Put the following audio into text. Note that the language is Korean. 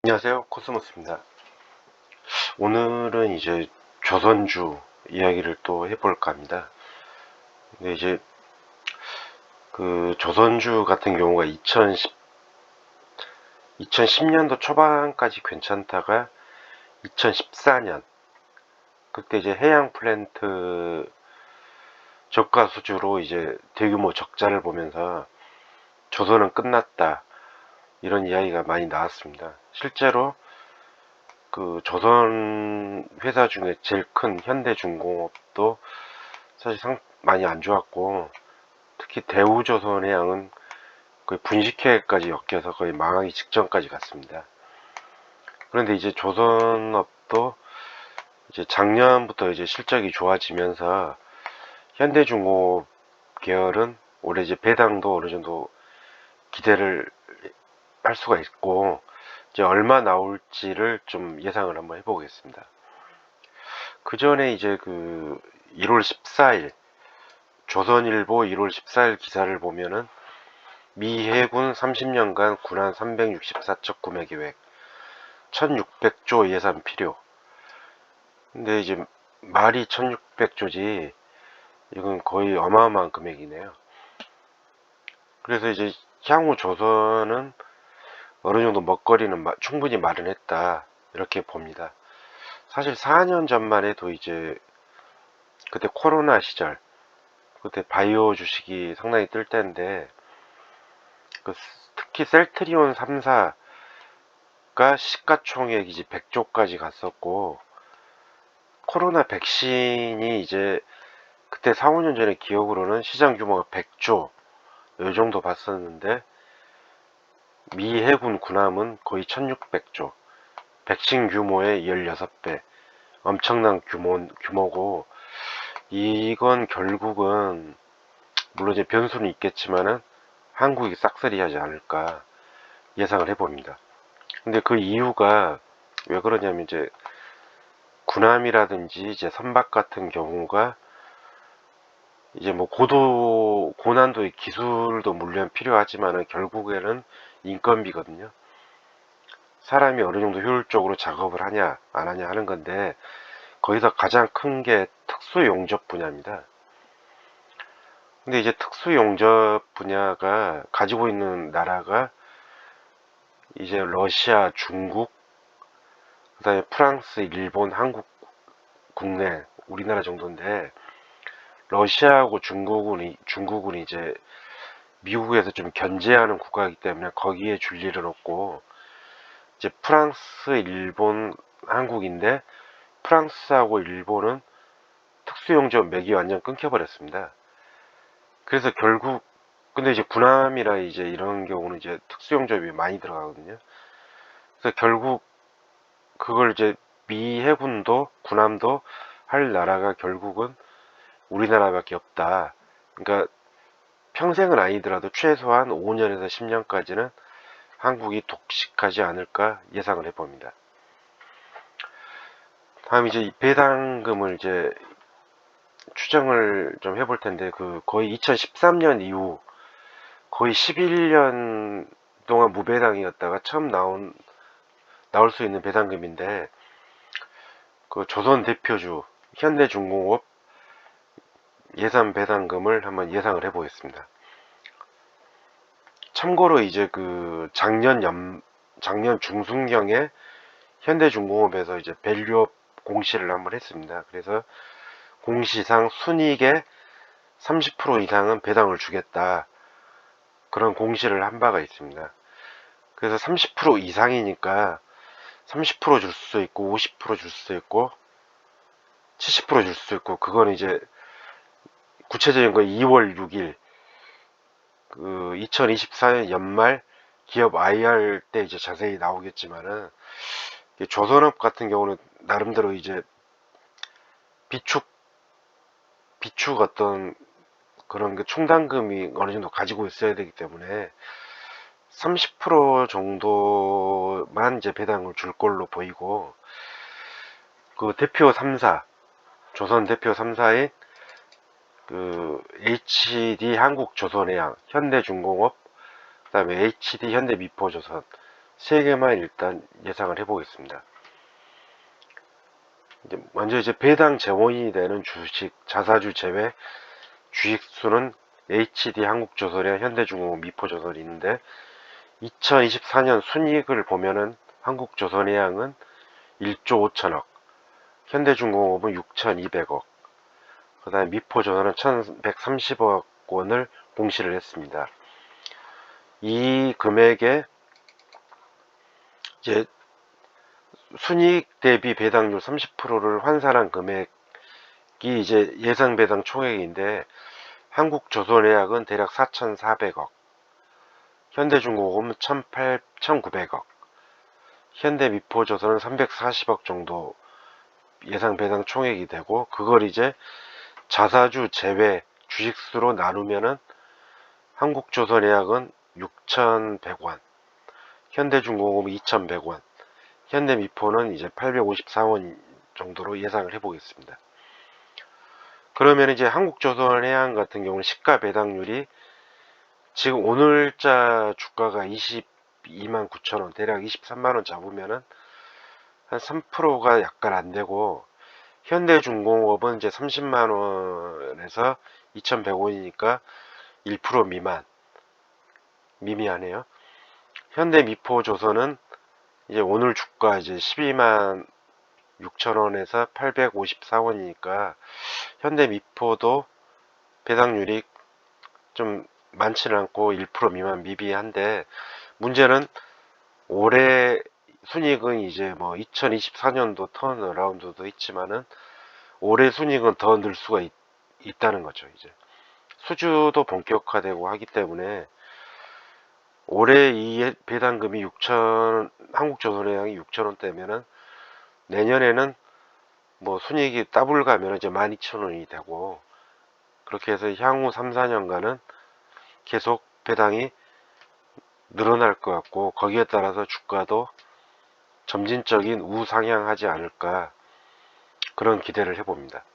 안녕하세요, 코스모스입니다. 오늘은 이제 조선주 이야기를 또 해볼까 합니다. 근데 이제 그 조선주 같은 경우가 2010년도 초반까지 괜찮다가 2014년 그때 이제 해양 플랜트 저가 수주로 이제 대규모 적자를 보면서 조선은 끝났다, 이런 이야기가 많이 나왔습니다. 실제로 그 조선 회사 중에 제일 큰 현대중공업도 사실 많이 안 좋았고, 특히 대우조선해양은 거의 분식회까지 엮여서 거의 망하기 직전까지 갔습니다. 그런데 이제 조선업도 이제 작년부터 이제 실적이 좋아지면서 현대중공업 계열은 올해 이제 배당도 어느 정도 기대를 할 수가 있고, 이제 얼마 나올지를 좀 예상을 한번 해보겠습니다. 그 전에 이제 그 1월 14일 조선일보 1월 14일 기사를 보면은 미 해군 30년간 군함 364척 구매 계획 1600조 예산 필요. 근데 이제 말이 1600조지 이건 거의 어마어마한 금액이네요. 그래서 이제 향후 조선은 어느 정도 먹거리는 충분히 마련했다, 이렇게 봅니다. 사실 4년 전만 해도 이제 그때 코로나 시절, 그때 바이오 주식이 상당히 뜰 때인데, 특히 셀트리온 3사가 시가총액이 100조까지 갔었고, 코로나 백신이 이제 그때 4, 5년 전에 기억으로는 시장 규모가 100조 이 정도 봤었는데, 미 해군 군함은 거의 1600조, 백신 규모의 16배, 엄청난 규모고, 이건 결국은 물론 이제 변수는 있겠지만은 한국이 싹쓸이 하지 않을까 예상을 해봅니다. 근데 그 이유가 왜 그러냐면, 이제 군함이라든지 이제 선박 같은 경우가 이제 뭐 고난도의 기술도 물론 필요하지만은 결국에는 인건비거든요. 사람이 어느 정도 효율적으로 작업을 하냐 안 하냐 하는 건데, 거기서 가장 큰 게 특수용접 분야입니다. 근데 이제 특수용접 분야가 가지고 있는 나라가 이제 러시아, 중국, 그다음에 프랑스, 일본, 한국, 국내, 우리나라 정도인데, 러시아하고 중국은 이제 미국에서 좀 견제하는 국가이기 때문에 거기에 줄 일은 없고, 이제 프랑스, 일본, 한국인데, 프랑스하고 일본은 특수용접 맥이 완전 끊겨버렸습니다. 그래서 결국, 근데 이제 군함이라 이제 이런 경우는 이제 특수용접이 많이 들어가거든요. 그래서 결국 그걸 이제 미 해군도 군함도 할 나라가 결국은 우리나라밖에 없다. 그러니까 평생은 아니더라도 최소한 5년에서 10년까지는 한국이 독식하지 않을까 예상을 해봅니다. 다음 이제 배당금을 이제 추정을 좀 해볼 텐데, 그 거의 2013년 이후 거의 11년 동안 무배당이었다가 처음 나올 수 있는 배당금인데, 그 조선 대표주 현대중공업 예산 배당금을 한번 예상을 해보겠습니다. 참고로 이제 그 작년 중순경에 현대중공업에서 이제 밸류업 공시를 한번 했습니다. 그래서 공시상 순이익의 30% 이상은 배당을 주겠다, 그런 공시를 한 바가 있습니다. 그래서 30% 이상이니까 30%줄 수 있고 50%줄 수 있고 70%줄 수 있고, 그거는 이제 구체적인 거 2월 6일 그 2024년 연말 기업 IR 때 이제 자세히 나오겠지만은, 조선업 같은 경우는 나름대로 이제 비축 어떤 그런 그 충당금이 어느 정도 가지고 있어야 되기 때문에 30% 정도만 이제 배당을 줄 걸로 보이고, 그 대표 3사, 조선 대표 3사인 그 HD 한국조선해양, 현대중공업, 그다음에 HD 현대미포조선 3개만 일단 예상을 해 보겠습니다. 먼저 이제 배당 재원이 되는 주식 자사주 제외 주식수는 HD 한국조선이나 현대중공업, 미포조선이 있는데 2024년 순이익을 보면은 한국조선해양은 1조 5천억, 현대중공업은 6,200억, 그 다음에 미포조선은 1,130억 원을 공시를 했습니다. 이 금액에 이제 순이익 대비 배당률 30%를 환산한 금액이 이제 예상 배당 총액인데 한국조선해양은 대략 4,400억, 현대중공업은 1,900억, 현대미포조선은 340억 정도 예상 배당 총액이 되고, 그걸 이제 자사주 제외 주식수로 나누면은 한국조선해양은 6,100원, 현대중공업은 2,100원, 현대미포는 이제 854원 정도로 예상을 해보겠습니다. 그러면 이제 한국조선해양 같은 경우는 시가 배당률이 지금 오늘자 주가가 22만 9천원, 대략 23만원 잡으면은 한 3%가 약간 안 되고, 현대중공업은 이제 30만원에서 2,100원이니까 1% 미만, 미미하네요. 현대미포조선은 이제 오늘 주가 이제 12만 6천원에서 854원이니까 현대미포도 배당률이 좀 많지는 않고 1% 미만 미비한데, 문제는 올해 순이익은 이제 뭐 2024년도 턴어라운드도 있지만은 올해 순이익은 더 늘 수가 있다는 거죠. 이제 수주도 본격화되고 하기 때문에 올해 이 배당금이 6천, 한국조선해양이 6천원대면은 내년에는 뭐 순이익이 더블 가면 이제 12,000원이 되고, 그렇게 해서 향후 3, 4년간은 계속 배당이 늘어날 것 같고, 거기에 따라서 주가도 점진적인 우상향하지 않을까, 그런 기대를 해봅니다.